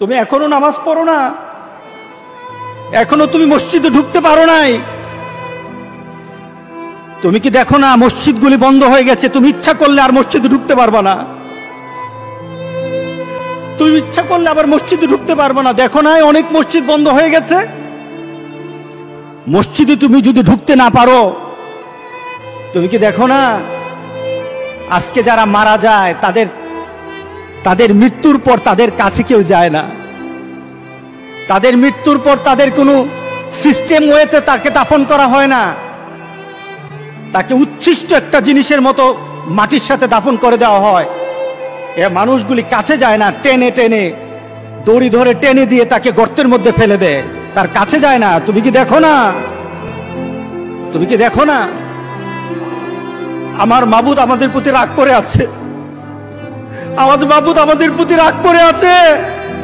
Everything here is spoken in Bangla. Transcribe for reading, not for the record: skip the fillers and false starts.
তুমি এখনো নামাজ পড়ো না, এখনো তুমি মসজিদে ঢুকতে পারো নাই। তুমি কি দেখো না মসজিদগুলি বন্ধ হয়ে গেছে? তুমি ইচ্ছা করলে আর মসজিদে ঢুকতে পারবা না, তুমি ইচ্ছা করলে আবার মসজিদে ঢুকতে পারবা না। দেখো না অনেক মসজিদ বন্ধ হয়ে গেছে। মসজিদে তুমি যদি ঢুকতে না পারো, তুমি কি দেখো না আজকে যারা মারা যায় তাদের মৃত্যুর পর তাদের কাছে কেউ যায় না। তাদের মৃত্যুর পর তাদের কোনো সিস্টেম ওয়েতে তাকে দাফন করা হয় না, তাকে উচ্ছিষ্ট একটা জিনিসের মতো মাটির সাথে দাফন করে দেওয়া হয়। এ মানুষগুলি কাছে যায় না, টেনে টেনে দড়ি ধরে টেনে দিয়ে তাকে গর্তের মধ্যে ফেলে দেয়, তার কাছে যায় না। তুমি কি দেখো না? তুমি কি দেখো না আমার মাবুদ আমাদের প্রতি রাগ করে আছে? আমাদের মাবুদ আমাদের প্রতি রাগ করে আছে।